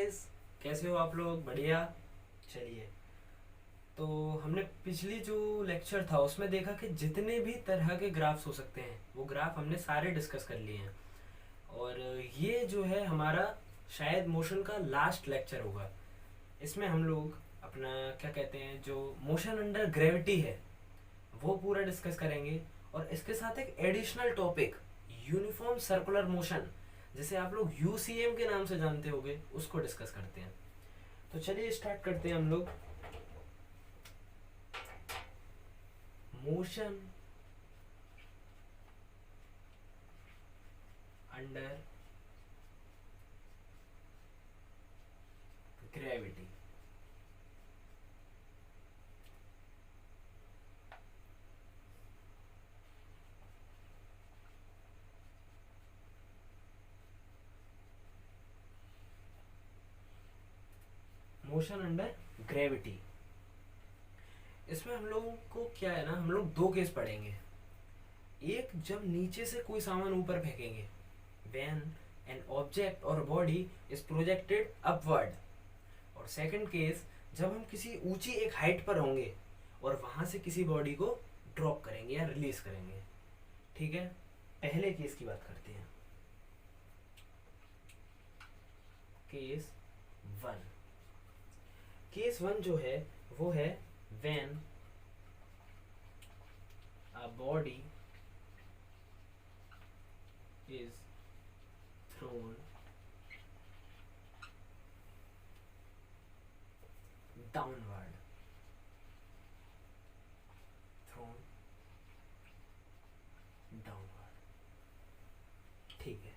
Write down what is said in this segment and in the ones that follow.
Guys, कैसे हो आप लोग? बढ़िया। चलिए, तो हमने पिछली जो लेक्चर था उसमें देखा कि जितने भी तरह के ग्राफ्स हो सकते हैं वो ग्राफ हमने सारे डिस्कस कर लिए हैं। और ये जो है हमारा शायद मोशन का लास्ट लेक्चर होगा। इसमें हम लोग अपना क्या कहते हैं, जो मोशन अंडर ग्रेविटी है वो पूरा डिस्कस करेंगे। और इसके साथ एक additional topic, uniform circular motion, जिसे आप लोग यूसीएम के नाम से जानते होंगे, उसको डिस्कस करते हैं। तो चलिए स्टार्ट करते हैं हम लोग। Motion under gravity. Motion under gravity, इसमें हम लोगों को क्या है ना, हम लोग दो केस पढ़ेंगे। एक, जब नीचे से कोई सामान ऊपर फेंकेंगे, व्हेन एन ऑब्जेक्ट और बॉडी इज प्रोजेक्टेड अपवर्ड। और सेकंड केस, जब हम किसी ऊंची एक हाइट पर होंगे और वहां से किसी बॉडी को ड्रॉप करेंगे या रिलीज करेंगे। ठीक है, पहले केस की बात करते हैं। Case one. केस वन जो है वो है when a body is thrown downward. Thrown downward. ठीक है,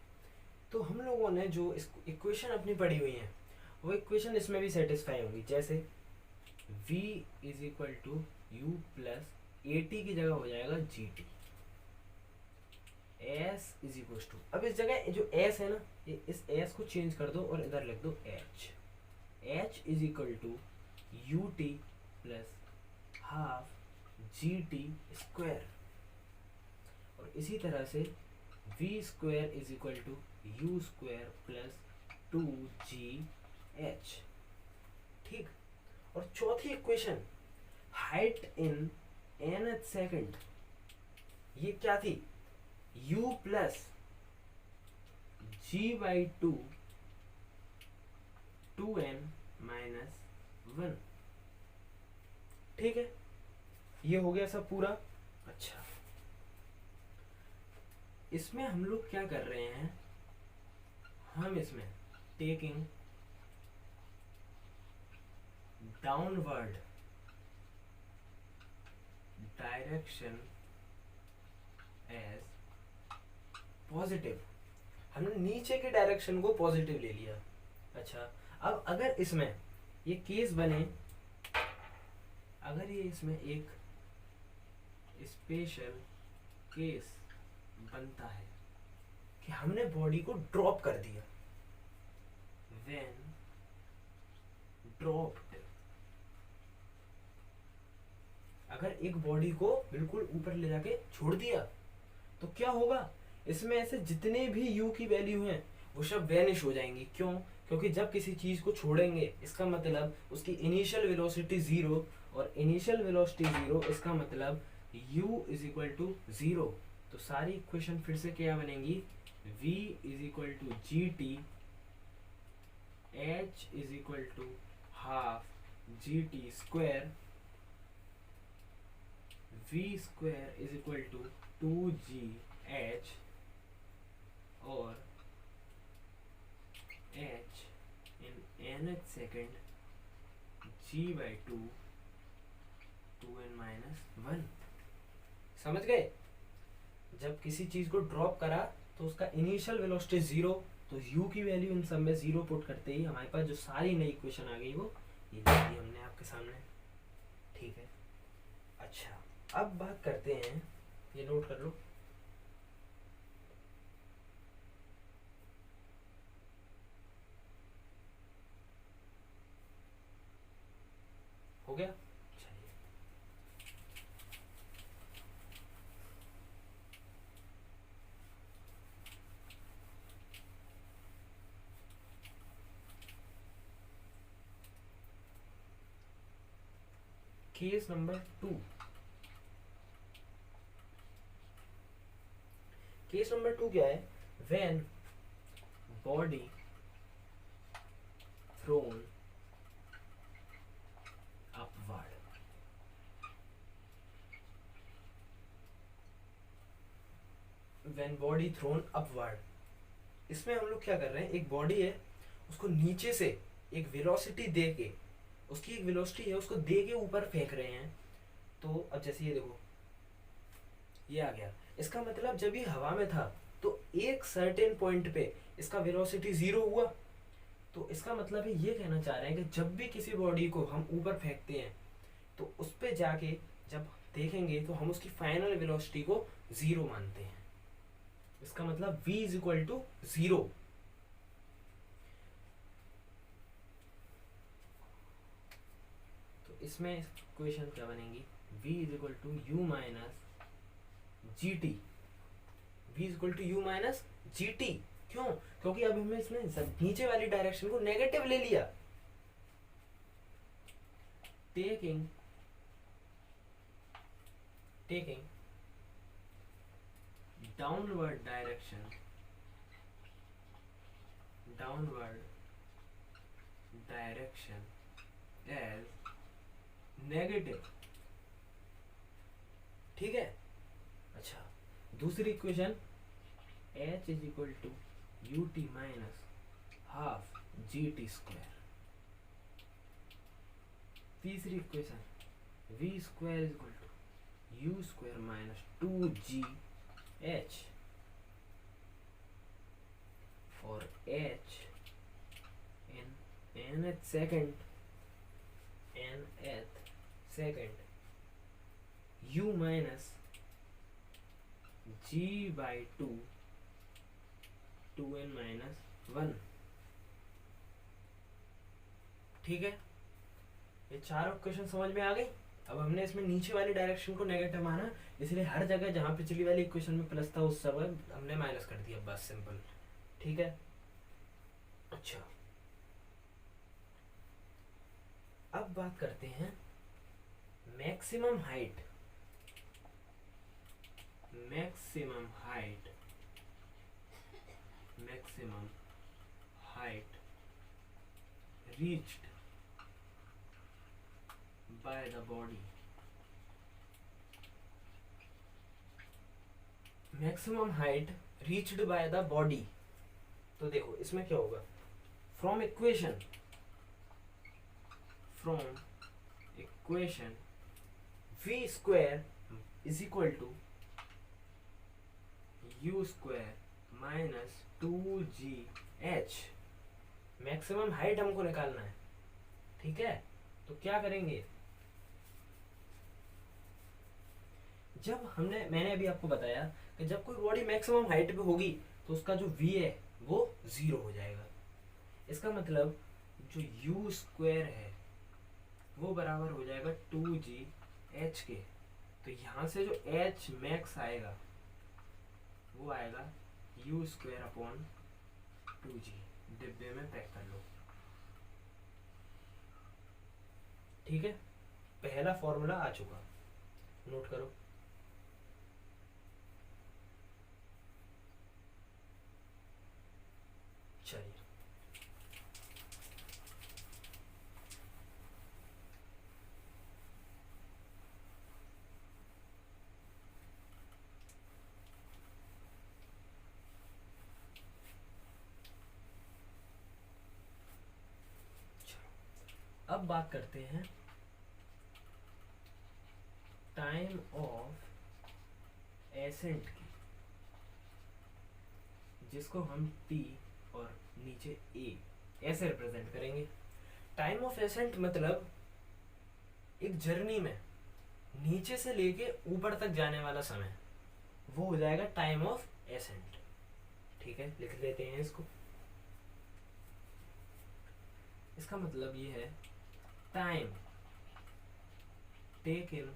तो हम लोगों ने जो इक्वेशन अपनी पढ़ी हुई है वो इक्वेशन इसमें भी सेटिस्फाई होंगी। जैसे v is equal to u plus a t की जगह हो जाएगा g t. S is equal to, अब इस जगह जो एस है ना, इस एस को चेंज कर दो और इधर लिख दो h. H is equal to u t plus half g t square. और इसी तरह से v square is equal to u square plus two g h. ठीक। और चौथी equation, height in nth second, ये क्या थी? u plus g by two 2n minus 1। ठीक है, ये हो गया सब पूरा। अच्छा, इसमें हम लोग क्या कर रहे हैं, हम इसमें taking downward direction as positive. हमने नीचे के डायरेक्शन को पॉजिटिव ले लिया। अच्छा, अब अगर इसमें ये केस बने, अगर ये इसमें एक स्पेशल केस बनता है कि हमने बॉडी को ड्रॉप कर दिया, व्हेन ड्रॉप्ड, अगर एक बॉडी को बिल्कुल ऊपर ले जाके छोड़ दिया तो क्या होगा, इसमें ऐसे जितने भी u की वैल्यू हैं वो सब वैनिश हो जाएंगी। क्यों? क्योंकि जब किसी चीज को छोड़ेंगे इसका मतलब उसकी इनिशियल वेलोसिटी जीरो, और इनिशियल वेलोसिटी जीरो इसका मतलब u is equal to zero. तो सारी इक्वेशन फिर से क्या बनेंगी, v is equal to g t, h is equal to half g t square, v square is equal to two g h, और h in nth second g by two 2n minus 1। समझ गए? जब किसी चीज को drop करा तो उसका इनिशियल वेलोसिटी जीरो, तो u की वैल्यू इन सब में जीरो पुट करते ही हमारे पास जो सारी नई इक्वेशन आ गई वो ये लिख दी हमने आपके सामने। ठीक है, अच्छा अब बात करते हैं, ये नोट कर लो। हो गया? चलिए, केस नंबर 2, केस नंबर 2 क्या है? When body throne upward, when body throne upward, इसमें हम लोग क्या कर रहे हैं, एक बॉडी है, उसको नीचे से एक वेलोसिटी दे के, उसकी एक वेलोसिटी है, उसको दे के ऊपर फेंक रहे हैं। तो अब जैसे ये देखो, ये आ गया, इसका मतलब जब ये हवा में था तो एक सर्टेन पॉइंट पे इसका वेलोसिटी 0 हुआ। तो इसका मतलब है, ये कहना चाह रहे हैं कि जब भी किसी बॉडी को हम ऊपर फेंकते हैं तो उस पे जाके जब देखेंगे तो हम उसकी फाइनल वेलोसिटी को 0 मानते हैं। इसका मतलब v इज इक्वल टू 0। तो इसमें इक्वेशन क्या बनेगी? v is equal to u minus g t, v is equal to u minus g t. क्यों? क्योंकि अब हमने इसमें नीचे वाली डायरेक्शन को नेगेटिव ले लिया। Taking downward direction as negative. ठीक है। अच्छा, दूसरी equation h is equal to u t minus half g t square. तीसरी equation v square is equal to u square minus 2g h for h in nth second u minus g by 2 2n minus 1। ठीक है, ये चारों question समझ में आ गई। अब हमने इसमें नीचे वाली डायरेक्शन को नेगेटिव माना, इसलिए हर जगह जहां पिछली वाली इक्वेशन में प्लस था उस समय हमने माइनस कर दिया, बस सिंपल। ठीक है। अच्छा, अब बात करते हैं maximum height reached by the body। Maximum height reached by the body. तो देखो इसमें क्या होगा, from equation v square is equal to u square minus 2gh। Maximum height हमको निकालना है। ठीक है, तो क्या करेंगे, जब मैंने अभी आपको बताया कि जब कोई बॉडी मैक्सिमम हाइट पे होगी तो उसका जो v है वो 0 हो जाएगा। इसका मतलब जो u स्क्वायर है वो बराबर हो जाएगा 2gh के। तो यहाँ से जो h मैक्स आएगा वो आएगा u स्क्वायर अपॉन 2g। डिब्बे में पैक कर लो। ठीक है, पहला फॉर्मूला आ चुका, नोट करो। चलिए, अब बात करते हैं टाइम ऑफ एसेंट की, जिसको हम t और नीचे a ऐसे रिप्रेजेंट करेंगे। टाइम ऑफ एसेंट मतलब एक जर्नी में नीचे से लेके ऊपर तक जाने वाला समय, वो हो जाएगा टाइम ऑफ एसेंट। ठीक है, लिख लेते हैं इसको। इसका मतलब ये है time taken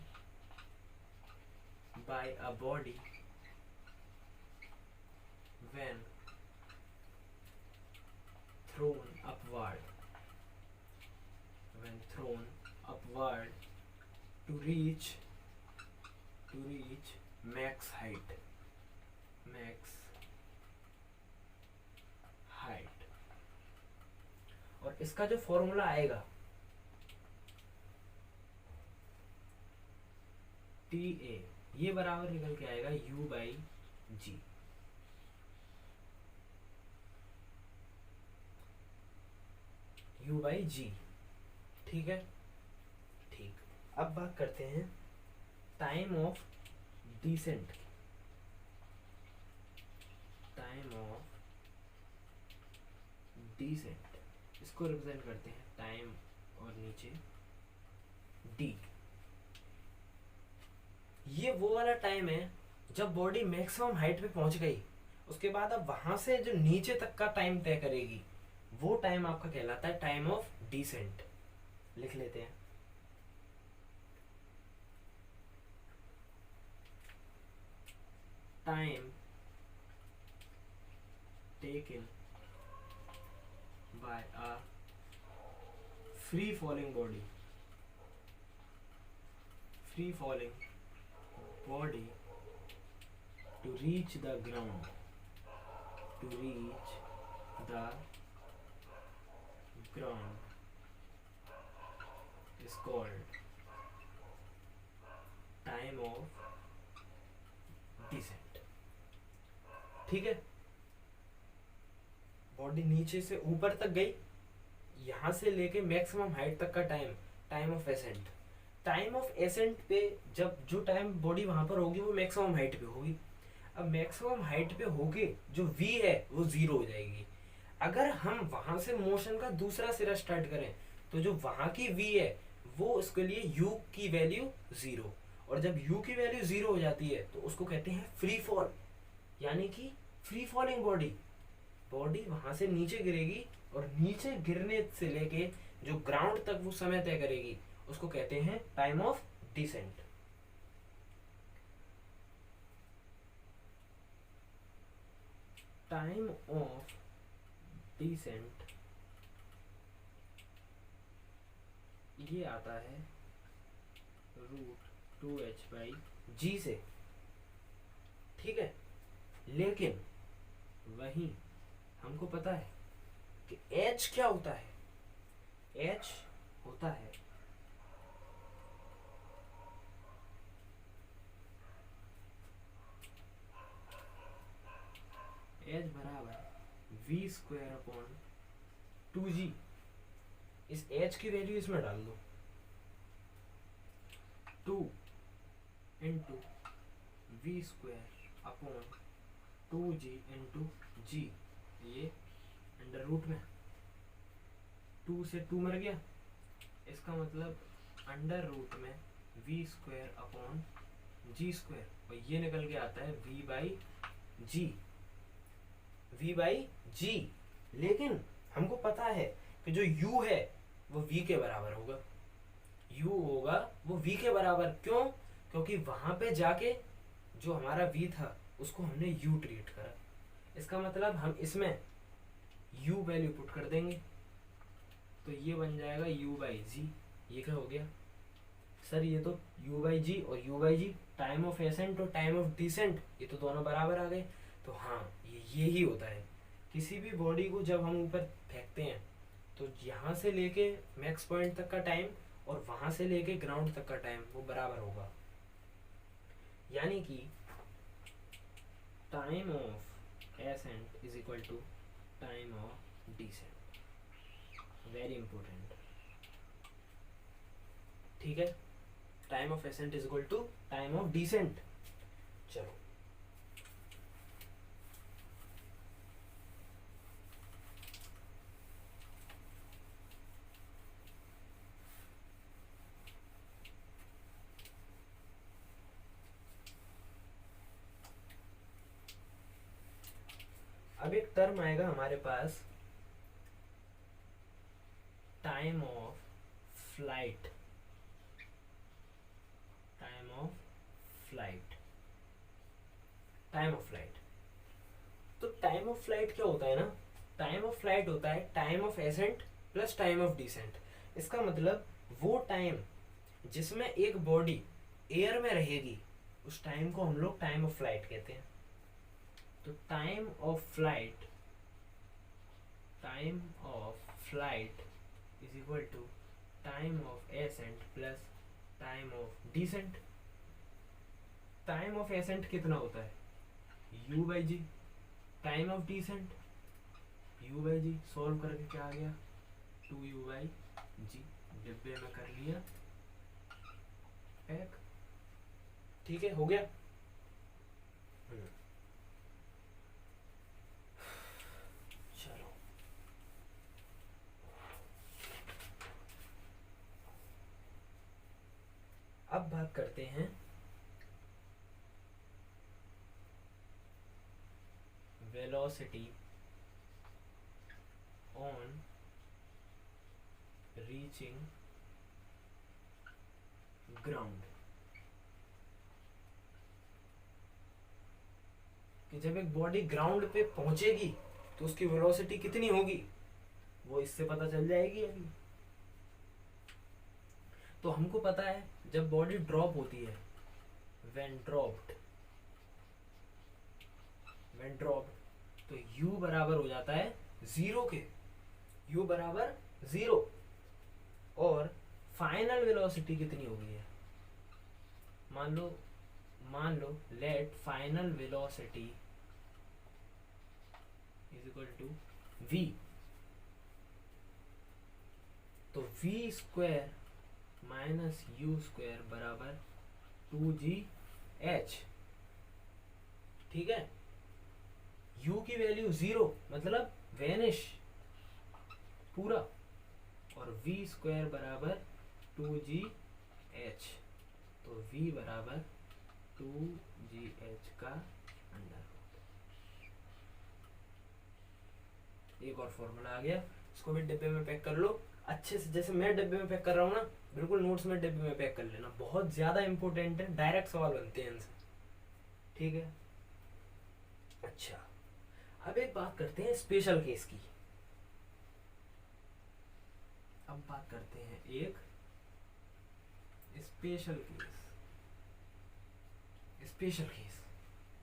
by a body when thrown upward to reach max height, और इसका जो फॉर्मूला आएगा टी ए, ये बराबर निकल के आएगा यू बाई जी। ठीक है, ठीक। अब बात करते हैं टाइम ऑफ डिसेंट, इसको रिप्रेजेंट करते हैं टाइम और नीचे डी। ये वो वाला टाइम है जब बॉडी मैक्सिमम हाइट पे पहुंच गई, उसके बाद अब वहां से जो नीचे तक का टाइम तय करेगी, वो टाइम आपका कहलाता है टाइम ऑफ डिसेंट। लिख लेते हैं, time taken by a free falling body to reach the ground, is called time of descent। ठीक है, बॉडी नीचे से ऊपर तक गई, यहां से लेके मैक्सिमम हाइट तक का time of accent. Time of accent पे जब जो टाइम बॉडी वहां पर होगी वो मैक्सिमम हाइट पे होगी। अब मैक्सिमम हाइट पे होके जो v है वो 0 हो जाएगी। अगर हम वहां से मोशन का दूसरा सिरा स्टार्ट करें तो जो वहां की v है वो उसके लिए u की वैल्यू 0, और जब u की वैल्यू 0 हो जाती है तो उसको कहते हैं फ्री फॉल, यानी कि फ्री फॉलिंग बॉडी वहां से नीचे गिरेगी, और नीचे गिरने से लेके जो ग्राउंड तक वो समय तय करेगी उसको कहते हैं time of descent. Time of descent ये आता है √2h/g से। ठीक है, लेकिन वहीं हमको पता है कि h क्या होता है। h होता है h बराबर v²/2g। इस h की वैल्यू इसमें डाल दो, 2 × v²/2g × g, ये अंडर रूट में 2 से 2 मर गया, इसका मतलब अंडर रूट में v²/g², और ये निकल के आता है v/g। लेकिन हमको पता है कि जो u है वो v के बराबर होगा, वो v के बराबर। क्यों? क्योंकि वहां पे जाके जो हमारा v था उसको हमने u ट्रीट करा। इसका मतलब हम इसमें u वैल्यू पुट कर देंगे तो ये बन जाएगा u/g। ये क्या हो गया सर? ये तो u/g और u/g, टाइम ऑफ एसेंट और टाइम ऑफ डिसेंट, ये तो दोनों बराबर आ गए। तो हाँ, ये ही होता है, किसी भी बॉडी को जब हम ऊपर फेंकते हैं तो यहाँ से लेके मैक्स पॉइंट तक का टाइम और वहां से लेके ग्राउंड तक का टाइम वो बराबर होगा। यानी कि time of ascent is equal to time of descent. Very important. ठीक है, time of ascent is equal to time of descent. चलो अब एक टर्म आएगा हमारे पास, टाइम ऑफ फ्लाइट। तो टाइम ऑफ फ्लाइट क्या होता है ना? टाइम ऑफ फ्लाइट होता है time of ascent plus time of descent. इसका मतलब वो टाइम जिसमें एक बॉडी एयर में रहेगी उस टाइम को हम लोग टाइम ऑफ फ्लाइट कहते हैं। तो time of flight is equal to time of ascent plus time of descent. Time of ascent कितना होता है, u by g. Time of descent u by g. Solve करके क्या आ गया, 2u बाई जी। डिब्बे में कर लिया पैक। ठीक है, हो गया। चलो अब बात करते हैं वेलोसिटी ऑन रीचिंग ग्राउंड। कि जब एक बॉडी ग्राउंड पे पहुंचेगी तो उसकी वेलोसिटी कितनी होगी वो इससे पता चल जाएगी अभी। तो हमको पता है जब बॉडी ड्रॉप होती है, व्हेन ड्रॉप्ड, तो u बराबर हो जाता है 0 के। u बराबर 0। और फाइनल वेलोसिटी कितनी होगी है, मान लो let final velocity is equal to v। तो v square minus u square बराबर 2gh। ठीक है, u की वैल्यू 0 मतलब वेनिश पूरा, और v स्क्वायर बराबर 2gh। तो v बराबर 2gh का अंडर रूट। एक और फॉर्मूला आ गया, इसको भी डिब्बे में पैक कर लो अच्छे से, जैसे मैं डिब्बे में पैक कर रहा हूँ ना, बिल्कुल नोट्स में डिब्बे में पैक कर लेना, बहुत ज्यादा इंपॉर्टेंट है, डायरेक्ट सवाल बनते हैं इनसे। ठीक है, अच्छा अब एक बात करते हैं स्पेशल केस की। अब बात करते हैं एक स्पेशल केस।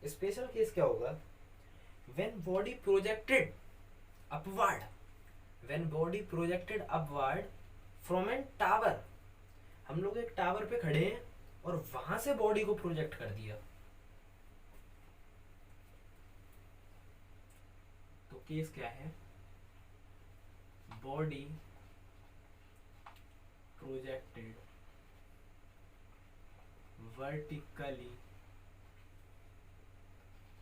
स्पेशल केस क्या होगा, when body projected upward from an tower. हम लोग एक टावर पे खड़े हैं और वहां से बॉडी को प्रोजेक्ट कर दिया, तो केस क्या है, body projected vertically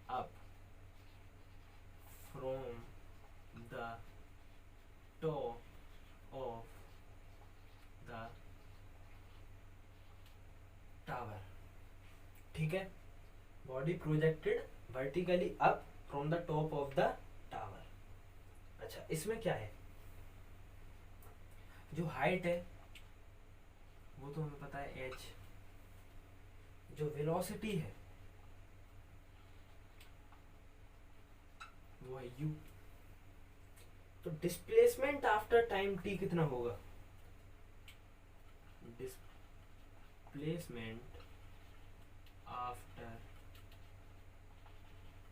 up from the top of the tower। ठीक है, body projected vertically up from the top of the tower. अच्छा, इसमें क्या है, जो हाइट है वो तो हमें पता है h, जो वेलोसिटी है वो है u। तो डिस्प्लेसमेंट आफ्टर टाइम t कितना होगा, डिस्प्लेसमेंट आफ्टर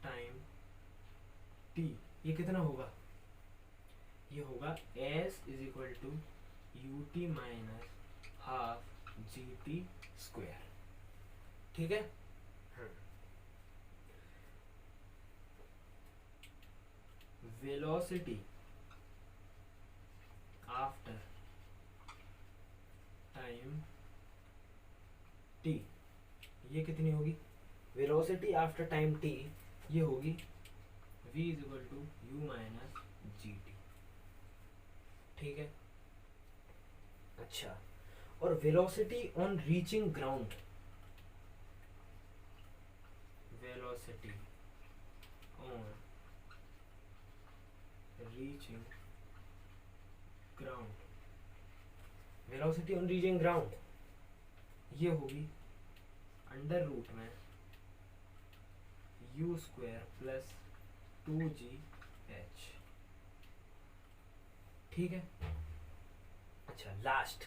टाइम t ये कितना होगा, ये होगा s is equal to ut minus half gt square. ठीक है, वेलोसिटी आफ्टर टाइम t ये कितनी होगी, वेलोसिटी आफ्टर टाइम t ये होगी v is equal to u minus gt। ठीक है, अच्छा और velocity on reaching ground, velocity on reaching ground, velocity on reaching ground ये होगी अंडर रूट में u स्क्वायर प्लस 2gh। ठीक है, अच्छा last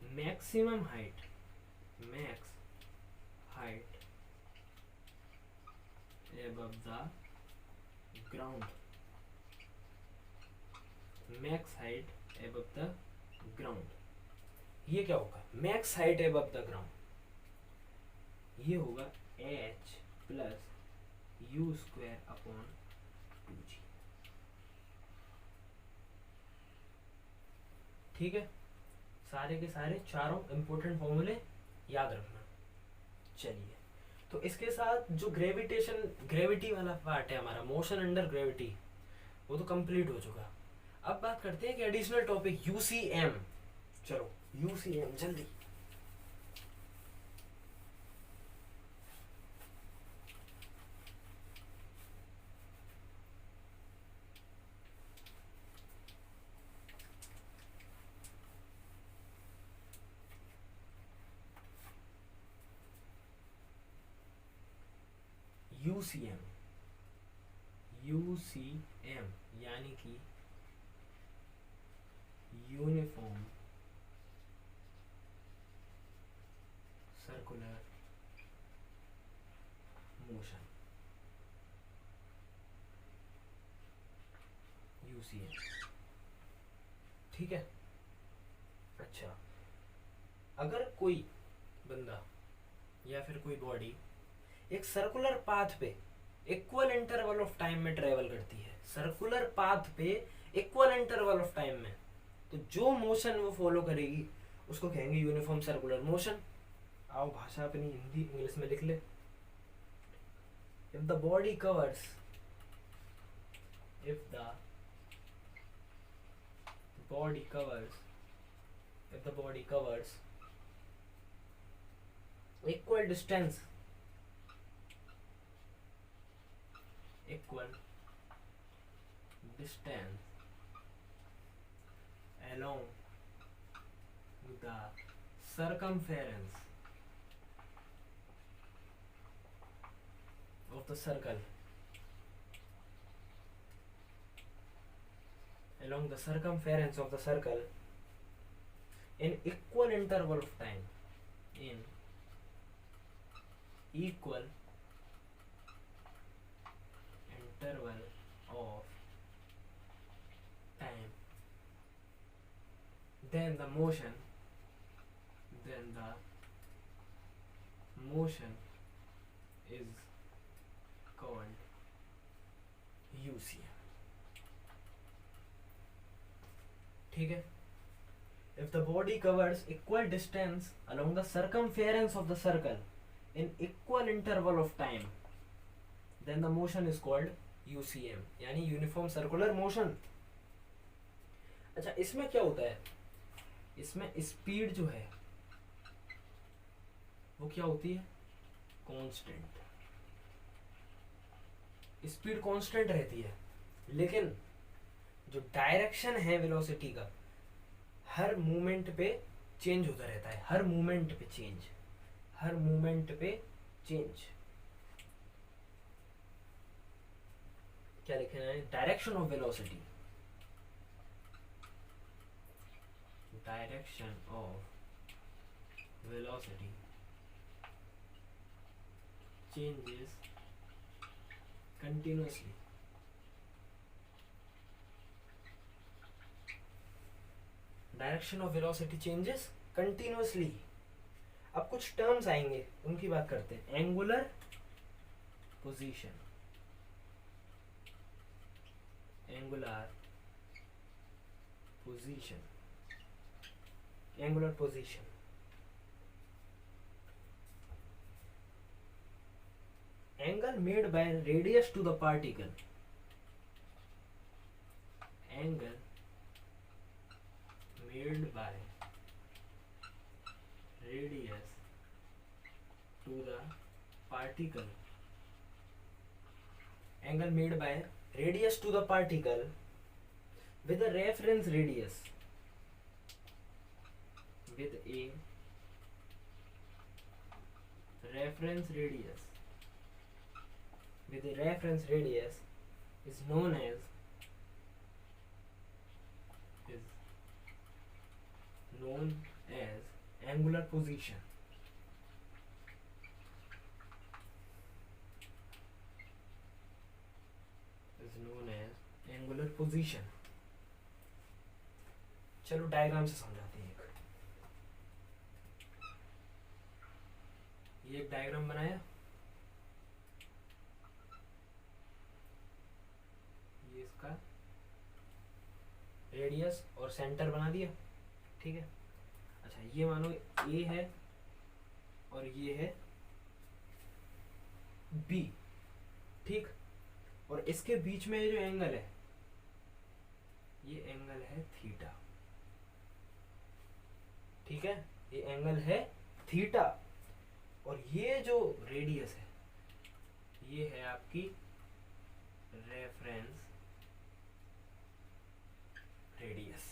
maximum height, max height above the ground, max height above the ground। ये क्या होगा, max height above the ground, ये होगा h plus u square upon 2g। ठीक है, सारे के सारे चारों इंपॉर्टेंट फॉर्मूले याद रखना। चलिए, तो इसके साथ जो ग्रेविटी वाला पार्ट है हमारा, मोशन अंडर ग्रेविटी, वो तो कंप्लीट हो चुका। अब बात करते हैं कि एडिशनल टॉपिक यूसीएम। चलो यूसीएम जल्दी। यूसीएम, यूसीएम यानी कि यूनिफॉर्म सर्कुलर मोशन, यूसीएम। ठीक है, अच्छा, अगर कोई बंदा या फिर कोई बॉडी एक सर्कुलर पाथ पे इक्वल इंटरवल ऑफ टाइम में ट्रेवल करती है, सर्कुलर पाथ पे इक्वल इंटरवल ऑफ टाइम में, तो जो मोशन वो फॉलो करेगी उसको कहेंगे यूनिफॉर्म सर्कुलर मोशन। आओ भाषा अपनी हिंदी इंग्लिश में लिख ले। If the body covers, if the body covers, if the body covers equal distance, equal distance along the circumference of the circle, along the circumference of the circle in equal interval of time, in equal interval of time, then the motion is called UCM। ठीक है, if the body covers equal distance along the circumference of the circle in equal interval of time, then the motion is called UCM, यानी uniform circular motion. अच्छा, इसमें क्या होता है, इसमें speed जो है वो क्या होती है, कांस्टेंट। स्पीड कांस्टेंट रहती है, लेकिन जो डायरेक्शन है वेलोसिटी का हर मूवमेंट पे चेंज होता रहता है, हर मूवमेंट पे चेंज, हर मूवमेंट पे चेंज। क्या लिखना है, direction of velocity, direction of velocity changes continuously, direction of velocity changes continuously. अब कुछ टर्म्स आएंगे, उनकी बात करते हैं। Angular position, angular position, angular position, angle made by radius to the particle, angle made by radius to the particle, angle made by radius to the particle with a reference radius, with a reference radius, with a reference radius is known as angular position is known as angular position. चलो diagram से समझाते हैं। ये एक diagram बनाया, ये इसका radius और सेंटर बना दिया, ठीक है। अच्छा ये मानो ए है और ये है बी, ठीक। और इसके बीच में ये जो एंगल है, ये एंगल है थीटा, ठीक है। ये एंगल है थीटा और ये जो रेडियस है ये है आपकी रेफरेंस रेडियस।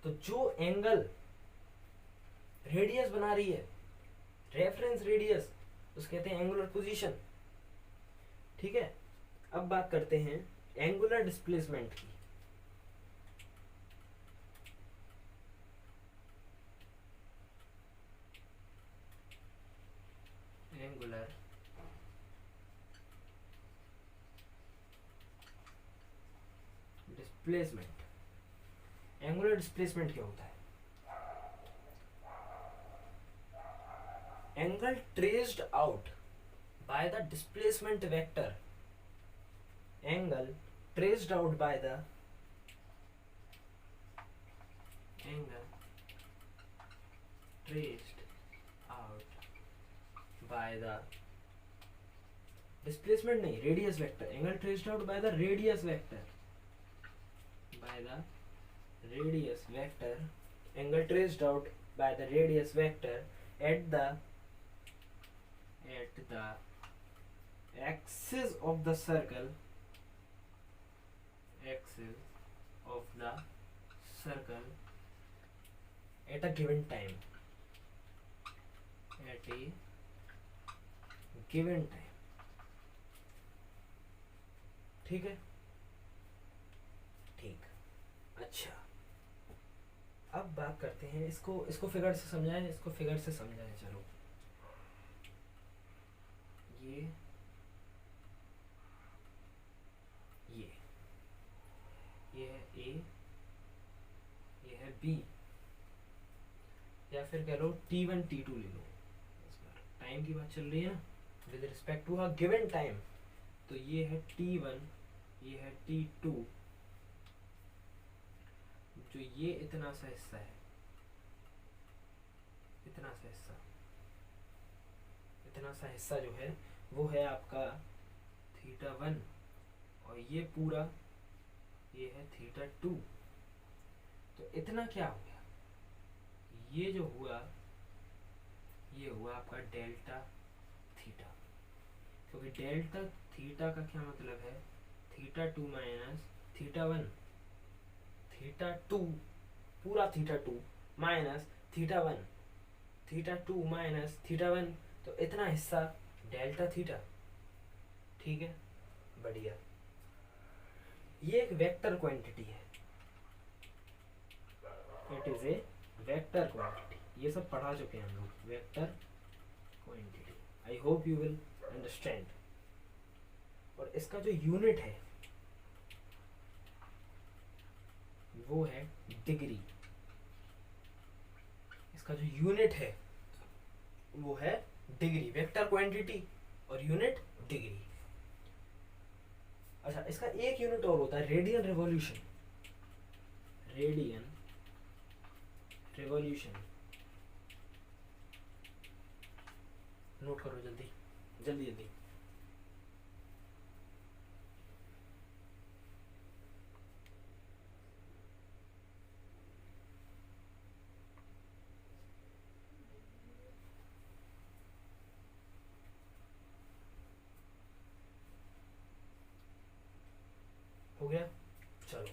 तो जो एंगल रेडियस बना रही है, रेफरेंस रेडियस, उसको कहते हैं एंगुलर पोजीशन, ठीक है। अब बात करते हैं एंगुलर डिस्प्लेसमेंट की। एंगुलर डिस्प्लेसमेंट, एंगुलर डिस्प्लेसमेंट क्या होता है? Angle traced out by the displacement vector, angle traced out by the angle traced out by the displacement नहीं, radius vector, angle traced out by the radius vector, by the radius vector, angle traced out by the radius vector at the axis of the circle, axis of the circle at a given time, at a given time, ठीक है, ठीक। अच्छा अब बात करते हैं, इसको figure से समझाएं, इसको फिगर से समझाएं। चलो ये है ए, ये है बी, या फिर कह लो T1 T2 ले लो, टाइम की बात चल रही है ना, with respect to a given time. तो ये है T1, ये है T2, जो ये इतना सा हिस्सा है, इतना सा हिस्सा जो है वो है आपका θ1, और ये पूरा ये है θ2। तो इतना क्या हो गया, ये जो हुआ ये हुआ आपका डेल्टा थीटा, क्योंकि डेल्टा थीटा का क्या मतलब है, θ2 माइनस θ1, θ2 पूरा θ2 माइनस θ1, θ2 माइनस θ1, तो इतना हिस्सा डेल्टा थीटा, ठीक है, बढ़िया। ये एक वेक्टर क्वांटिटी है, it is a vector quantity, ये सब पढ़ा चुके हैं हम लोग, vector quantity. I hope you will understand. और इसका जो यूनिट है वो है डिग्री, इसका जो यूनिट है वो है डिग्री, वेक्टर क्वांटिटी और यूनिट डिग्री। अच्छा इसका एक यूनिट और होता है radian revolution, radian revolution, note करो जल्दी जल्दी जल्दी। हो गया, चलो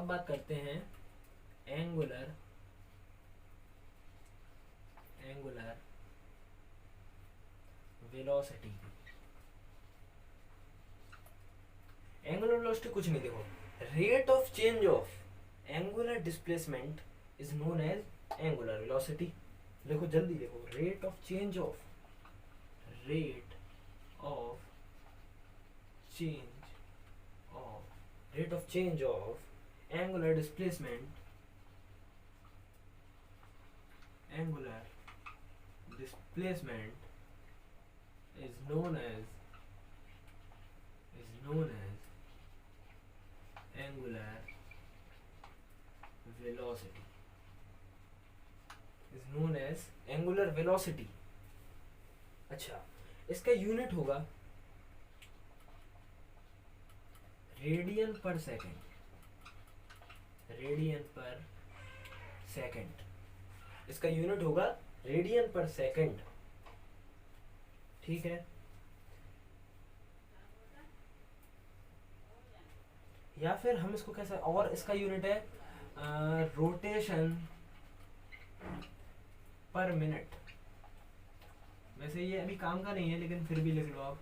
बात करते हैं एंगुलर वेलोसिटी की। एंगुलर वेलोसिटी कुछ नहीं, देखो, rate of change of angular displacement is known as angular velocity. देखो जल्दी देखो, rate of change of rate of change of angular displacement is known as angular velocity। अच्छा, इसका यूनिट होगा रेडियन पर सेकंड। इसका यूनिट होगा रेडियन पर सेकंड, ठीक है। या फिर हम इसको कैसे, और इसका यूनिट है रोटेशन पर मिनट। वैसे ये अभी काम का नहीं है, लेकिन फिर भी लिख लो आप,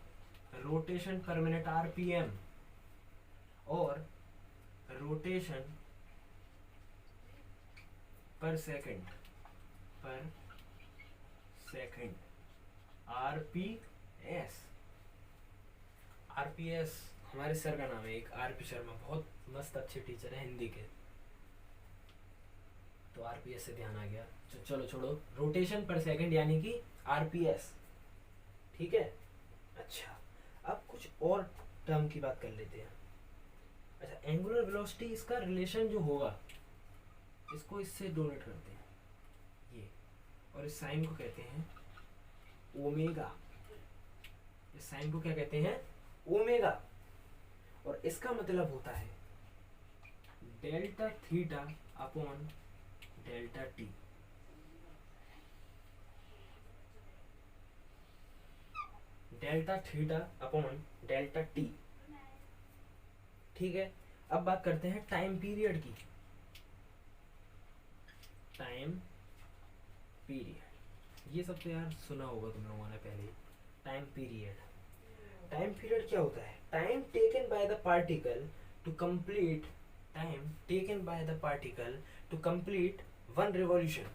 रोटेशन पर मिनट आरपीएम, और रोटेशन पर सेकंड आरपीएस। हमारे सर का नाम है एक, आरपी शर्मा, बहुत मस्त अच्छे टीचर है हिंदी के, तो आरपीएस से ध्यान आ गया। चलो छोड़ो, रोटेशन पर सेकंड यानी कि आरपीएस, ठीक है। अच्छा, अब कुछ और टर्म की बात कर लेते हैं। अच्छा, एंगुलर वेलोसिटी, इसका रिलेशन जो होगा, इसको इससे डोनेट करते हैं ये, और इस साइन को कहते हैं ओमेगा। इस साइन को क्या कहते हैं? ओमेगा। और इसका मतलब होता है delta theta upon delta T. Delta theta upon delta T, ठीक है। अब बात करते हैं टाइम पीरियड की। टाइम पीरियड, ये सब तो यार सुना होगा तुम लोगों ने पहले। टाइम पीरियड क्या होता है? Time taken by the particle to complete one revolution.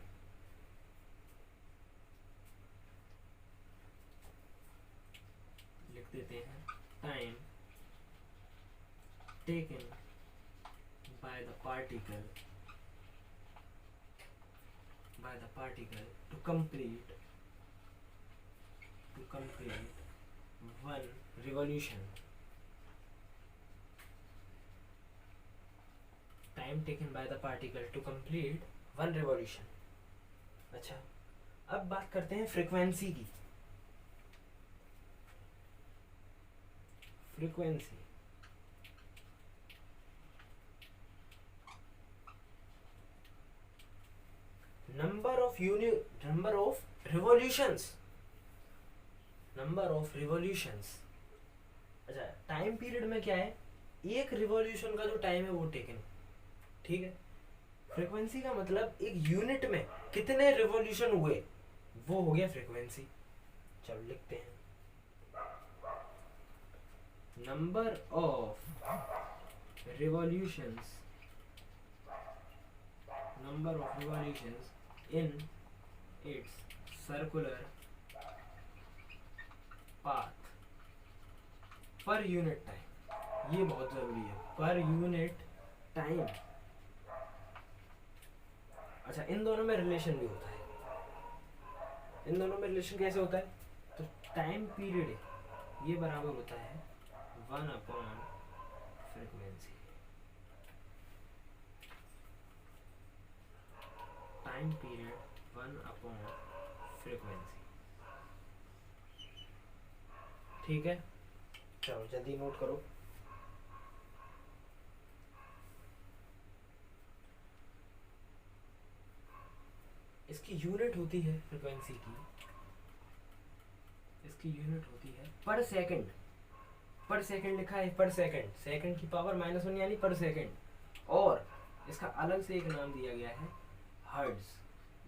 लिख देते हैं, time taken by the particle to complete one revolution। Time taken by the particle to complete one revolution। अच्छा, अब बात करते हैं फ्रीक्वेंसी की। Frequency number of revolutions. अच्छा, टाइम पीरियड में क्या है? एक रिवॉल्यूशन का जो टाइम है वो टेकन, ठीक है। फ्रीक्वेंसी का मतलब एक यूनिट में कितने रिवॉल्यूशन हुए, वो हो गया फ्रीक्वेंसी। चलो लिखते हैं, number of revolutions in its circular path per unit time। ये बहुत जरूरी है, पर यूनिट टाइम। अच्छा, इन दोनों में रिलेशन भी होता है। इन दोनों में रिलेशन कैसे होता है? तो टाइम पीरियड ये बराबर होता है 1/फ्रीक्वेंसी। टाइम पीरियड 1/फ्रीक्वेंसी, ठीक है। चलो जल्दी नोट करो। इसकी यूनिट होती है फ्रीक्वेंसी की, इसकी यूनिट होती है पर सेकंड। पर सेकंड लिखा है, पर सेकंड, सेकंड की पावर -1 यानी पर सेकंड। और इसका अलग से एक नाम दिया गया है हर्ट्ज,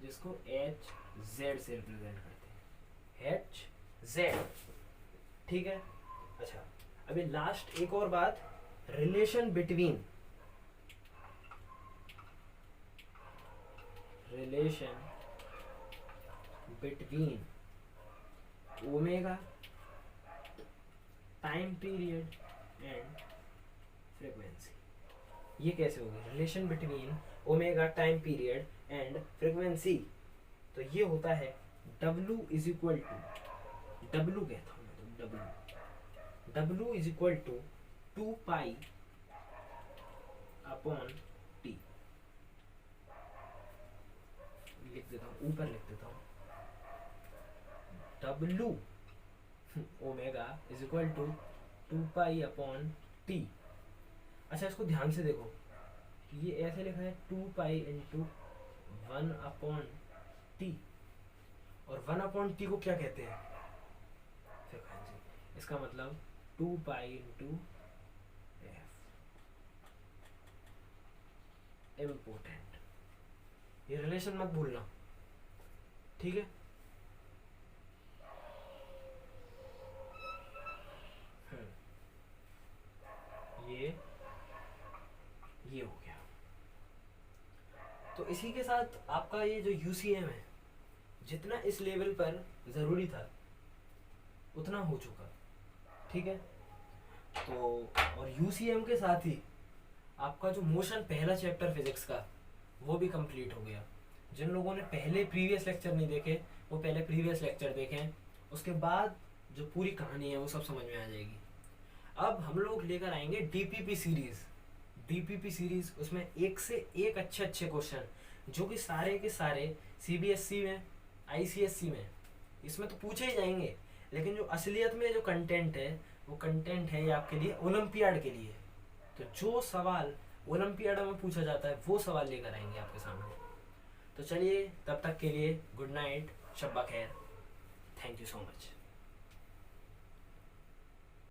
जिसको एच जेड से रिप्रेजेंट करते हैं, एच जेड। ठीक है। अच्छा, अभी लास्ट एक और बात, relation between omega, time period and frequency. ये कैसे होगी? Relation between omega, time period and frequency. तो ये होता है W is equal to, W कहता हूँ मैं तो, W is equal to 2 pi upon T. लिख देता हूँ, ऊपर लिख देता हूँ, W omega is equal to 2 pi upon T. अच्छा, इसको ध्यान से देखो, ये ऐसे लिखा है 2 पाई इंटू 1 अपॉन टी, और 1 अपॉन टी को क्या कहते हैं? फ्रीक्वेंसी। इसका मतलब 2 पाई इंटू एफ। इम्पोर्टेंट, ये रिलेशन मत भूलना, ठीक है। ये हो गया। तो इसी के साथ आपका ये जो यूसीएम है, जितना इस लेवल पर ज़रूरी था उतना हो चुका, ठीक है। तो और यूसीएम के साथ ही आपका जो मोशन पहला चैप्टर फिजिक्स का, वो भी कंप्लीट हो गया। जिन लोगों ने पहले प्रीवियस लेक्चर नहीं देखे, वो पहले प्रीवियस लेक्चर देखें, उसके बाद जो पूरी कहानी है वो सब समझ में आ जाएगी। अब हम लोग लेकर आएंगे डीपीपी सीरीज। उसमें एक से एक अच्छे अच्छे क्वेश्चन, जो कि सारे के सारे सीबीएसई में, आईसीएसई में, इसमें तो पूछे ही जाएंगे, लेकिन जो असलियत में जो कंटेंट है, वो कंटेंट है ये आपके लिए ओलंपियाड के लिए। तो जो सवाल ओलंपियाड में पूछा जाता है, वो सवाल लेकर आएंगे आपके सामने। तो चलिए, तब तक के लिए गुड नाइट, शब्बा खैर, थैंक यू सो मच।